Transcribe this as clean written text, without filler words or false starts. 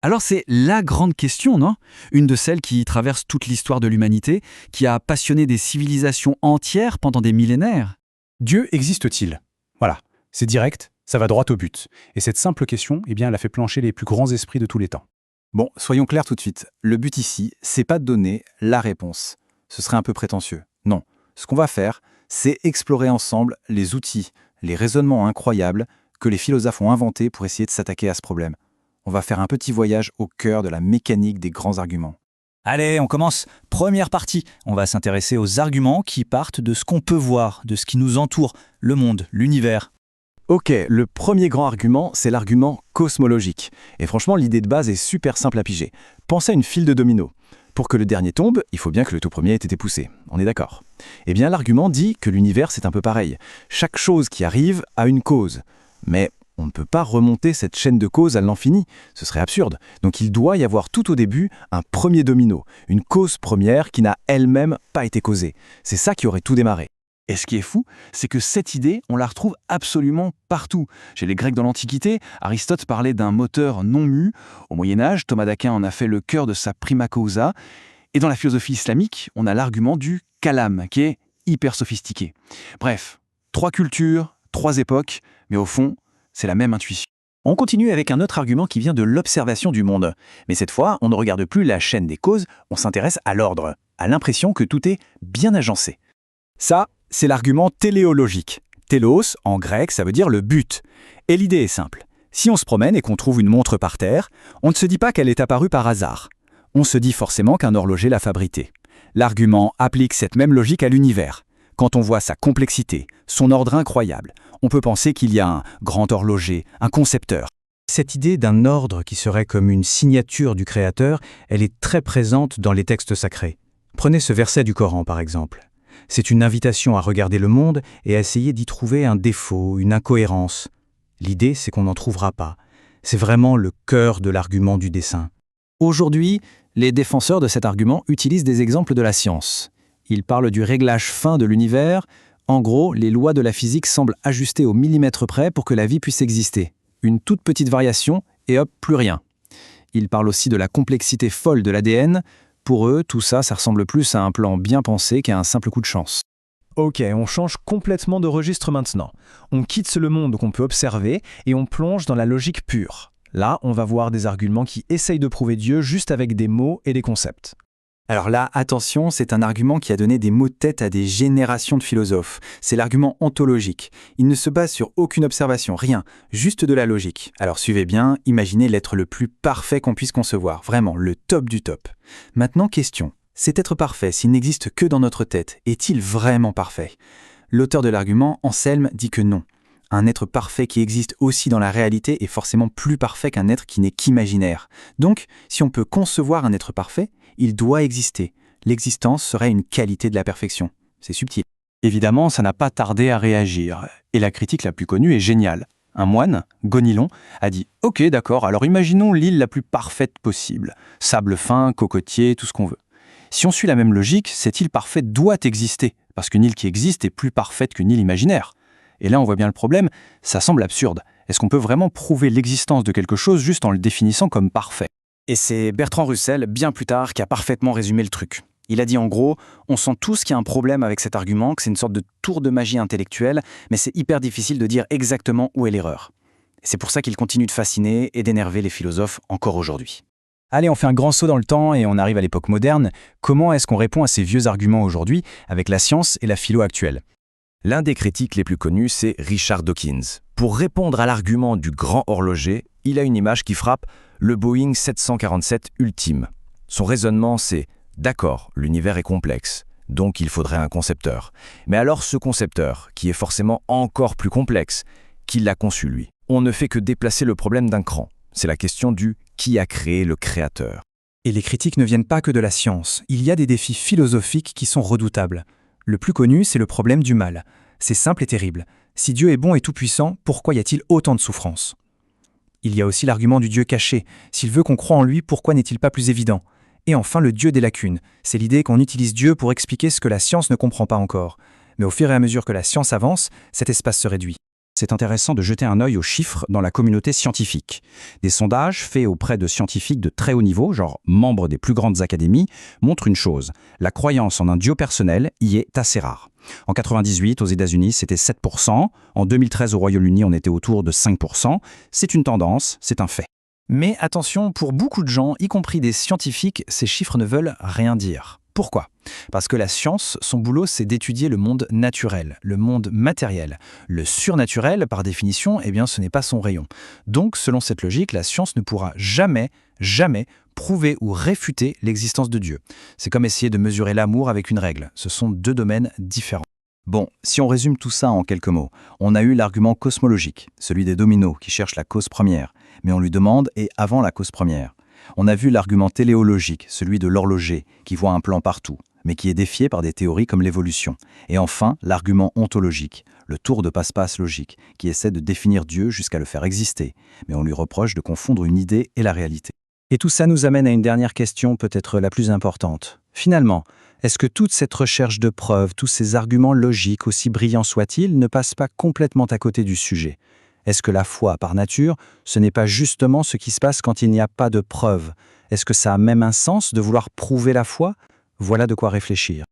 Alors c'est la grande question, non? Une de celles qui traverse toute l'histoire de l'humanité, qui a passionné des civilisations entières pendant des millénaires. Dieu existe-t-il? Voilà, c'est direct, ça va droit au but. Et cette simple question, eh bien, elle a fait plancher les plus grands esprits de tous les temps. Bon, soyons clairs tout de suite. Le but ici, c'est pas de donner la réponse. Ce serait un peu prétentieux. Non. Ce qu'on va faire, c'est explorer ensemble les outils, les raisonnements incroyables que les philosophes ont inventés pour essayer de s'attaquer à ce problème. On va faire un petit voyage au cœur de la mécanique des grands arguments. Allez, on commence. Première partie. On va s'intéresser aux arguments qui partent de ce qu'on peut voir, de ce qui nous entoure, le monde, l'univers. Ok, le premier grand argument, c'est l'argument cosmologique. Et franchement, l'idée de base est super simple à piger. Pensez à une file de dominos. Pour que le dernier tombe, il faut bien que le tout premier ait été poussé. On est d'accord? Eh bien, l'argument dit que l'univers, c'est un peu pareil. Chaque chose qui arrive a une cause. Mais on ne peut pas remonter cette chaîne de causes à l'infini. Ce serait absurde. Donc il doit y avoir tout au début un premier domino, une cause première qui n'a elle-même pas été causée. C'est ça qui aurait tout démarré. Et ce qui est fou, c'est que cette idée, on la retrouve absolument partout. Chez les Grecs dans l'Antiquité, Aristote parlait d'un moteur non mu. Au Moyen-Âge, Thomas d'Aquin en a fait le cœur de sa prima causa. Et dans la philosophie islamique, on a l'argument du kalam, qui est hyper sophistiqué. Bref, 3 cultures, 3 époques, mais au fond, c'est la même intuition. On continue avec un autre argument qui vient de l'observation du monde. Mais cette fois, on ne regarde plus la chaîne des causes, on s'intéresse à l'ordre, à l'impression que tout est bien agencé. Ça, c'est l'argument téléologique. Télos, en grec, ça veut dire le but. Et l'idée est simple. Si on se promène et qu'on trouve une montre par terre, on ne se dit pas qu'elle est apparue par hasard. On se dit forcément qu'un horloger l'a fabriquée. L'argument applique cette même logique à l'univers. Quand on voit sa complexité, son ordre incroyable, on peut penser qu'il y a un grand horloger, un concepteur. Cette idée d'un ordre qui serait comme une signature du Créateur, elle est très présente dans les textes sacrés. Prenez ce verset du Coran par exemple. C'est une invitation à regarder le monde et à essayer d'y trouver un défaut, une incohérence. L'idée, c'est qu'on n'en trouvera pas. C'est vraiment le cœur de l'argument du dessein. Aujourd'hui, les défenseurs de cet argument utilisent des exemples de la science. Ils parlent du réglage fin de l'univers. En gros, les lois de la physique semblent ajustées au millimètre près pour que la vie puisse exister. Une toute petite variation et hop, plus rien. Ils parlent aussi de la complexité folle de l'ADN. Pour eux, tout ça, ça ressemble plus à un plan bien pensé qu'à un simple coup de chance. Ok, on change complètement de registre maintenant. On quitte le monde qu'on peut observer et on plonge dans la logique pure. Là, on va voir des arguments qui essayent de prouver Dieu juste avec des mots et des concepts. Alors là, attention, c'est un argument qui a donné des mots de tête à des générations de philosophes. C'est l'argument ontologique. Il ne se base sur aucune observation, rien, juste de la logique. Alors suivez bien, imaginez l'être le plus parfait qu'on puisse concevoir, vraiment, le top du top. Maintenant, question. Cet être parfait, s'il n'existe que dans notre tête, est-il vraiment parfait? L'auteur de l'argument, Anselme, dit que non. Un être parfait qui existe aussi dans la réalité est forcément plus parfait qu'un être qui n'est qu'imaginaire. Donc, si on peut concevoir un être parfait, il doit exister. L'existence serait une qualité de la perfection. C'est subtil. Évidemment, ça n'a pas tardé à réagir. Et la critique la plus connue est géniale. Un moine, Gonilon, a dit « Ok, d'accord, alors imaginons l'île la plus parfaite possible. Sable fin, cocotier, tout ce qu'on veut. Si on suit la même logique, cette île parfaite doit exister, parce qu'une île qui existe est plus parfaite qu'une île imaginaire. Et là, on voit bien le problème, ça semble absurde. Est-ce qu'on peut vraiment prouver l'existence de quelque chose juste en le définissant comme parfait ? Et c'est Bertrand Russell, bien plus tard, qui a parfaitement résumé le truc. Il a dit en gros, on sent tous qu'il y a un problème avec cet argument, que c'est une sorte de tour de magie intellectuelle, mais c'est hyper difficile de dire exactement où est l'erreur. C'est pour ça qu'il continue de fasciner et d'énerver les philosophes encore aujourd'hui. Allez, on fait un grand saut dans le temps et on arrive à l'époque moderne. Comment est-ce qu'on répond à ces vieux arguments aujourd'hui avec la science et la philo actuelle ? L'un des critiques les plus connus, c'est Richard Dawkins. Pour répondre à l'argument du grand horloger, il a une image qui frappe, le Boeing 747 ultime. Son raisonnement, c'est « D'accord, l'univers est complexe, donc il faudrait un concepteur. Mais alors ce concepteur, qui est forcément encore plus complexe, qui l'a conçu lui? On ne fait que déplacer le problème d'un cran. C'est la question du « qui a créé le créateur ?» Et les critiques ne viennent pas que de la science. Il y a des défis philosophiques qui sont redoutables. Le plus connu, c'est le problème du mal. C'est simple et terrible. Si Dieu est bon et tout-puissant, pourquoi y a-t-il autant de souffrance ? Il y a aussi l'argument du Dieu caché. S'il veut qu'on croie en lui, pourquoi n'est-il pas plus évident ? Et enfin, le Dieu des lacunes. C'est l'idée qu'on utilise Dieu pour expliquer ce que la science ne comprend pas encore. Mais au fur et à mesure que la science avance, cet espace se réduit. c'est intéressant de jeter un œil aux chiffres dans la communauté scientifique. Des sondages faits auprès de scientifiques de très haut niveau, genre membres des plus grandes académies, montrent une chose, la croyance en un dieu personnel y est assez rare. En 98, aux États-Unis, c'était 7%, en 2013 au Royaume-Uni, on était autour de 5%. C'est une tendance, c'est un fait. Mais attention, pour beaucoup de gens, y compris des scientifiques, ces chiffres ne veulent rien dire. Pourquoi ? Parce que la science, son boulot, c'est d'étudier le monde naturel, le monde matériel. Le surnaturel, par définition, eh bien, ce n'est pas son rayon. Donc, selon cette logique, la science ne pourra jamais prouver ou réfuter l'existence de Dieu. C'est comme essayer de mesurer l'amour avec une règle. Ce sont deux domaines différents. Bon, si on résume tout ça en quelques mots, on a eu l'argument cosmologique, celui des dominos qui cherchent la cause première, mais on lui demande « et avant la cause première ». On a vu l'argument téléologique, celui de l'horloger, qui voit un plan partout, mais qui est défié par des théories comme l'évolution. Et enfin, l'argument ontologique, le tour de passe-passe logique, qui essaie de définir Dieu jusqu'à le faire exister, mais on lui reproche de confondre une idée et la réalité. Et tout ça nous amène à une dernière question, peut-être la plus importante. Finalement, est-ce que toute cette recherche de preuves, tous ces arguments logiques, aussi brillants soient-ils, ne passent pas complètement à côté du sujet ? Est-ce que la foi, par nature, ce n'est pas justement ce qui se passe quand il n'y a pas de preuves ? Est-ce que ça a même un sens de vouloir prouver la foi ? Voilà de quoi réfléchir.